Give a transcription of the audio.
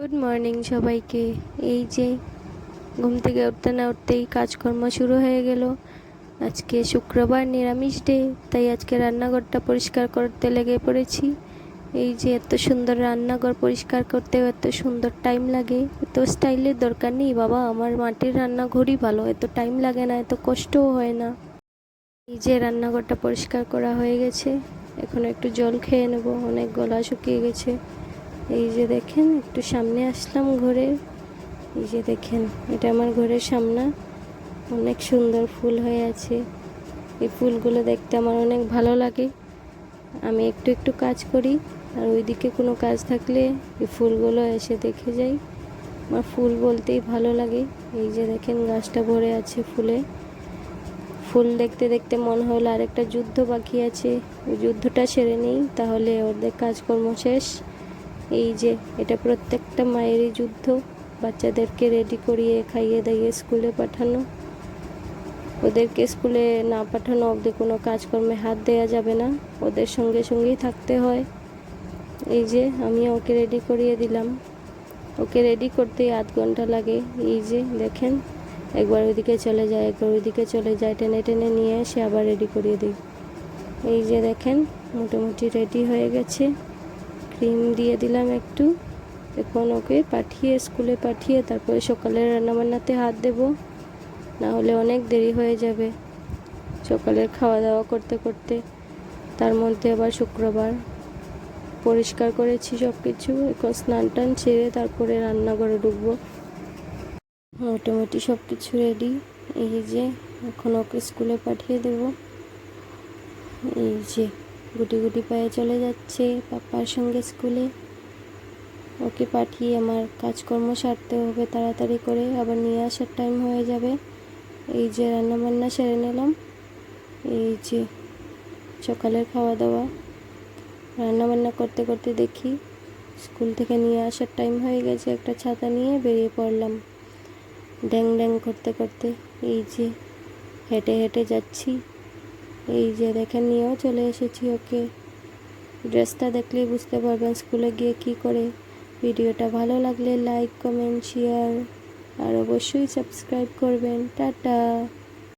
Good morning সবাইকে। এই যে ঘুম থেকে উঠতে না উঠতেই কাজকর্ম শুরু হয়ে গেল। আজকে শুক্রবার, নিরামিষ ডে, তাই আজকে রান্নাঘরটা পরিষ্কার করতে লেগে পড়েছি। এই যে এত সুন্দর রান্নাঘর পরিষ্কার করতেও এত সুন্দর টাইম লাগে। এত স্টাইলের দরকার নেই বাবা, আমার মাটির রান্নাঘরই ভালো, এত টাইম লাগে না, এত কষ্টও হয় না। এই যে রান্নাঘরটা পরিষ্কার করা হয়ে গেছে, এখন একটু জল খেয়ে নেবো, অনেক গলা শুকিয়ে গেছে। এই যে দেখেন, একটু সামনে আসলাম ঘরে। এই যে দেখেন, এটা আমার ঘরের সামনে, অনেক সুন্দর ফুল হয়ে আছে। এই ফুলগুলো দেখতে আমার অনেক ভালো লাগে। আমি একটু একটু কাজ করি, আর ওইদিকে কোনো কাজ থাকলে এই ফুলগুলো এসে দেখে যাই। আমার ফুল বলতেই ভালো লাগে। এই যে দেখেন, গাছটা ভরে আছে ফুলে। ফুল দেখতে দেখতে মনে হলো আরেকটা যুদ্ধ বাকি আছে, ওই যুদ্ধটা সেরে নিই, তাহলে ওদের কাজকর্ম শেষ। এই যে এটা প্রত্যেকটা মায়েরই যুদ্ধ, বাচ্চাদেরকে রেডি করিয়ে খাইয়ে দাইয়ে স্কুলে পাঠানো। ওদেরকে স্কুলে না পাঠানো অবধি কোনো কাজকর্মে হাত দেওয়া যাবে না, ওদের সঙ্গে সঙ্গেই থাকতে হয়। এই যে আমি ওকে রেডি করিয়ে দিলাম, ওকে রেডি করতেই আধ ঘন্টা লাগে। এই যে দেখেন, একবার ওইদিকে চলে যায়, একবার ওইদিকে চলে যায়, টেনে টেনে নিয়ে এসে আবার রেডি করিয়ে দিই। এই যে দেখেন, মোটামুটি রেডি হয়ে গেছে। ক্রিম দিয়ে দিলাম একটু। এখন ওকে পাঠিয়ে স্কুলে পাঠিয়ে তারপরে সকালের রান্নাবান্নাতে হাত দেব, না হলে অনেক দেরি হয়ে যাবে সকালের খাওয়া দাওয়া করতে করতে। তার মধ্যে আবার শুক্রবার, পরিষ্কার করেছি সব কিছু। এখন স্নান টান সেরে তারপরে রান্নাঘরে ঢুকবো। মোটামুটি সব কিছু রেডি। এই যে এখন ওকে স্কুলে পাঠিয়ে দেব। এই যে গুটি গুটি পায়ে চলে যাচ্ছে পাপার সঙ্গে স্কুলে। ওকে পাঠিয়ে আমার কাজকর্ম সারতে হবে তাড়াতাড়ি করে, আবার নিয়ে আসার টাইম হয়ে যাবে। এই যে রান্নাবান্না সেরে নিলাম। এই যে সকালের খাওয়া দাওয়া, রান্নাবান্না করতে করতে দেখি স্কুল থেকে নিয়ে আসার টাইম হয়ে গেছে। একটা ছাতা নিয়ে বেরিয়ে পড়লাম ড্যাং ড্যাং করতে করতে। এই যে হেঁটে হেঁটে যাচ্ছি। এই যে দেখেন, নিয়েও চলে এসেছি ওকে। ড্রেসটা দেখলেই বুঝতে পারবেন স্কুলে গিয়ে কি করে। ভিডিওটা ভালো লাগলে লাইক, কমেন্ট, শেয়ার আর অবশ্যই সাবস্ক্রাইব করবেন। টাটা।